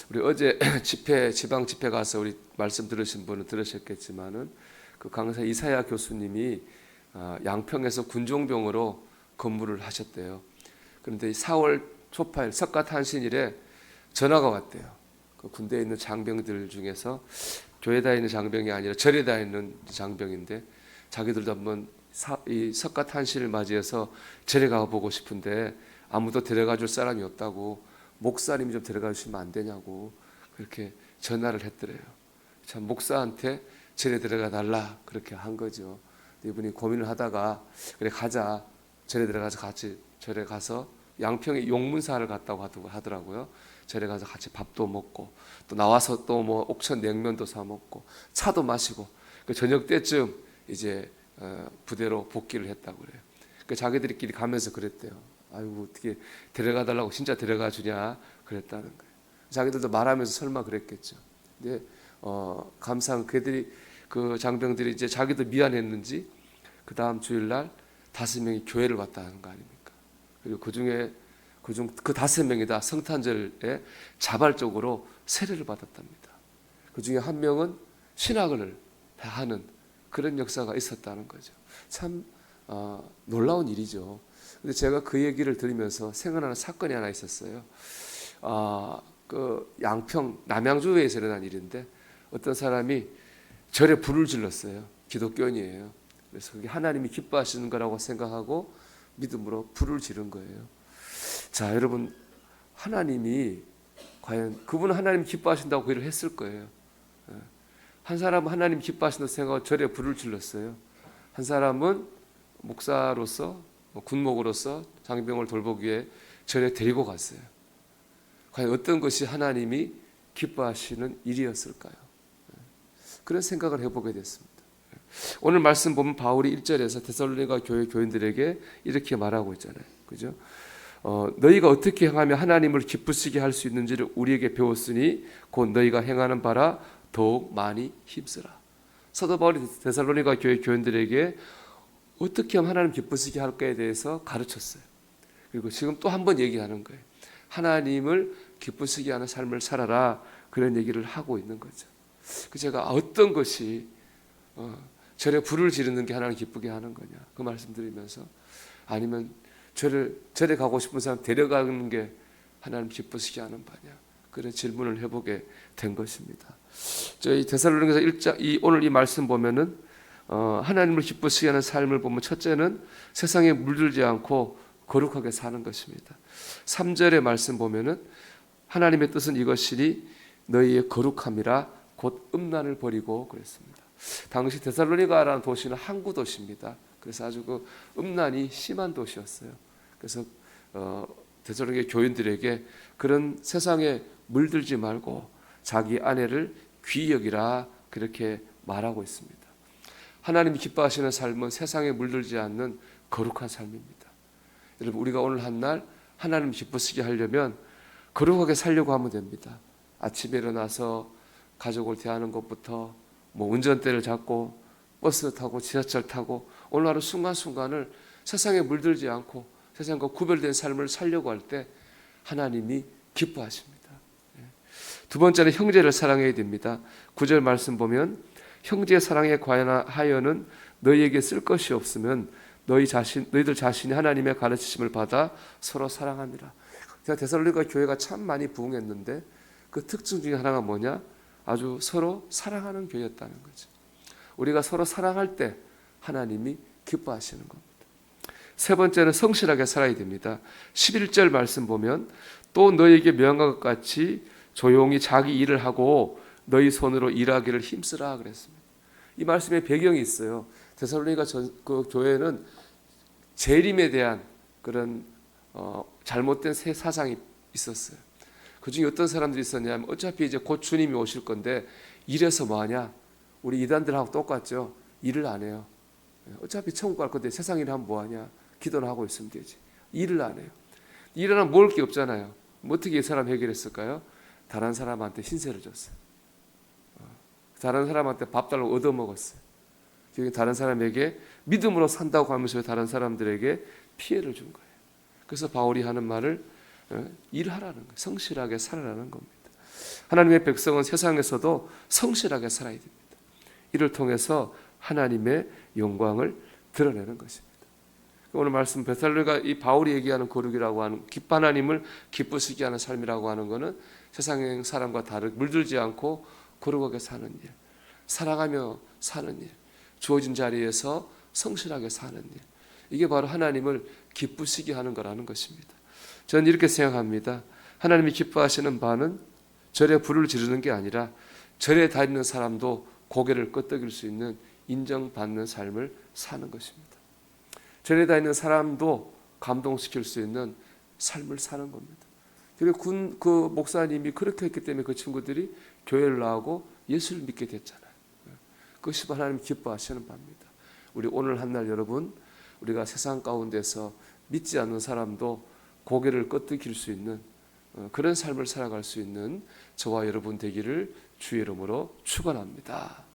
우리 어제 지방 집회 가서 우리 말씀 들으신 분은 들으셨겠지만은 그 강사 이사야 교수님이 양평에서 군종병으로 근무를 하셨대요. 그런데 4월 초파일 석가탄신일에 전화가 왔대요. 그 군대에 있는 장병들 중에서 교회 다니는 장병이 아니라 절에 다니는 장병인데 자기들도 한번 이 석가탄신을 맞이해서 절에 가보고 싶은데 아무도 데려가 줄 사람이 없다고, 목사님이 좀 데려가 주시면 안 되냐고 그렇게 전화를 했더래요. 참 목사한테 절에 데려가 달라 그렇게 한 거죠. 이분이 고민을 하다가 그래 가자, 절에 들어가서 같이 절에 가서 양평에 용문사를 갔다고 하더라고요. 절에 가서 같이 밥도 먹고 또 나와서 또 뭐 옥천 냉면도 사 먹고 차도 마시고 그 저녁 때쯤 이제 부대로 복귀를 했다고 그래요. 그 자기들끼리 가면서 그랬대요. 아이고 어떻게 데려가 달라고 진짜 데려가 주냐 그랬다는 거예요. 자기들도 말하면서 설마 그랬겠죠. 근데 감사한 그들이 그 장병들이 이제 자기도 미안했는지 그 다음 주일날 5명이 교회를 왔다는 거 아닙니까? 그리고 그 5명이 다 성탄절에 자발적으로 세례를 받았답니다. 그 중에 한 명은 신학을 하는 그런 역사가 있었다는 거죠. 참 놀라운 일이죠. 근데 제가 그 얘기를 들으면서 생각나는 사건이 하나 있었어요. 그 양평 남양주에서 일어난 일인데 어떤 사람이 절에 불을 질렀어요. 기독교인이에요. 그래서 그게 하나님이 기뻐하시는 거라고 생각하고 믿음으로 불을 지른 거예요. 자, 여러분, 하나님이 과연 그분은 하나님 기뻐하신다고 그 일을 했을 거예요. 한 사람은 하나님 기뻐하신다고 생각하고 절에 불을 질렀어요. 한 사람은 목사로서 군목으로서 장병을 돌보기 위해 절에 데리고 갔어요. 과연 어떤 것이 하나님이 기뻐하시는 일이었을까요? 그런 생각을 해보게 됐습니다. 오늘 말씀 보면 바울이 1절에서 데살로니가 교회 교인들에게 이렇게 말하고 있잖아요. 그죠? 너희가 어떻게 행하면 하나님을 기쁘시게 할 수 있는지를 우리에게 배웠으니 곧 너희가 행하는 바라 더욱 많이 힘쓰라. 사도 바울이 데살로니가 교회 교인들에게 어떻게 하면 하나님 기쁘시게 할까에 대해서 가르쳤어요. 그리고 지금 또 한 번 얘기하는 거예요. 하나님을 기쁘시게 하는 삶을 살아라. 그런 얘기를 하고 있는 거죠. 제가 어떤 것이 절에 불을 지르는 게 하나님 기쁘게 하는 거냐 그 말씀 드리면서, 아니면 절에 가고 싶은 사람 데려가는 게 하나님 기쁘시게 하는 바냐 그런 질문을 해보게 된 것입니다. 저희 데살로니가서 1장 오늘 이 말씀 보면은 하나님을 기쁘시게 하는 삶을 보면 첫째는 세상에 물들지 않고 거룩하게 사는 것입니다. 3절의 말씀 보면은 하나님의 뜻은 이것이니 너희의 거룩함이라 곧 음란을 버리고 그랬습니다. 당시 데살로니가라는 도시는 항구 도시입니다. 그래서 아주 그 음란이 심한 도시였어요. 그래서 데살로니가 교인들에게 그런 세상에 물들지 말고 자기 아내를 귀히 여기라 그렇게 말하고 있습니다. 하나님이 기뻐하시는 삶은 세상에 물들지 않는 거룩한 삶입니다. 여러분, 우리가 오늘 한 날 하나님 기쁘시게 하려면 거룩하게 살려고 하면 됩니다. 아침에 일어나서 가족을 대하는 것부터 뭐 운전대를 잡고 버스 타고 지하철 타고 오늘 하루 순간순간을 세상에 물들지 않고 세상과 구별된 삶을 살려고 할 때 하나님이 기뻐하십니다. 두 번째는 형제를 사랑해야 됩니다. 9절 말씀 보면 형제 사랑에 관하여는 너희에게 쓸 것이 없으면 너희들 자신이 하나님의 가르치심을 받아 서로 사랑하니라. 제가 데살로니가 교회가 참 많이 부흥했는데 그 특징 중에 하나가 뭐냐? 아주 서로 사랑하는 교회였다는 거죠. 우리가 서로 사랑할 때 하나님이 기뻐하시는 겁니다. 세 번째는 성실하게 살아야 됩니다. 11절 말씀 보면 또 너희에게 명한 것 같이 조용히 자기 일을 하고 너희 손으로 일하기를 힘쓰라 그랬습니다. 이 말씀에 배경이 있어요. 데살로니가 그 교회는 재림에 대한 그런 잘못된 새 사상이 있었어요. 그 중에 어떤 사람들이 있었냐면 어차피 이제 곧 주님이 오실 건데 일해서 뭐하냐? 우리 이단들하고 똑같죠. 일을 안 해요. 어차피 천국 갈 건데 세상 일 하면 뭐하냐? 기도는 하고 있으면 되지. 일을 안 해요. 일을 하면 먹을 게 없잖아요. 어떻게 이 사람 해결했을까요? 다른 사람한테 신세를 줬어요. 다른 사람한테 밥 달라고 얻어먹었어요. 다른 사람에게 믿음으로 산다고 하면서 다른 사람들에게 피해를 준 거예요. 그래서 바울이 하는 말을 일하라는 거예요. 성실하게 살아라는 겁니다. 하나님의 백성은 세상에서도 성실하게 살아야 됩니다. 이를 통해서 하나님의 영광을 드러내는 것입니다. 오늘 말씀 베살로가 이 바울이 얘기하는 거룩이라고 하는 하나님을 기쁘시게 하는 삶이라고 하는 것은 세상 사람과 다르게 물들지 않고 거룩하게 사는 일, 사랑하며 사는 일, 주어진 자리에서 성실하게 사는 일, 이게 바로 하나님을 기쁘시게 하는 거라는 것입니다. 저는 이렇게 생각합니다. 하나님이 기뻐하시는 바는 절에 불을 지르는 게 아니라 절에 다니는 사람도 고개를 끄덕일 수 있는 인정받는 삶을 사는 것입니다. 절에 다니는 사람도 감동시킬 수 있는 삶을 사는 겁니다. 그리고 그 목사님이 그렇게 했기 때문에 그 친구들이 교회를 나오고 예수를 믿게 됐잖아요. 그것이 하나님 기뻐하시는 바입니다. 우리 오늘 한날 여러분, 우리가 세상 가운데서 믿지 않는 사람도 고개를 끄덕일 수 있는 그런 삶을 살아갈 수 있는 저와 여러분 되기를 주의 이름으로 축원합니다.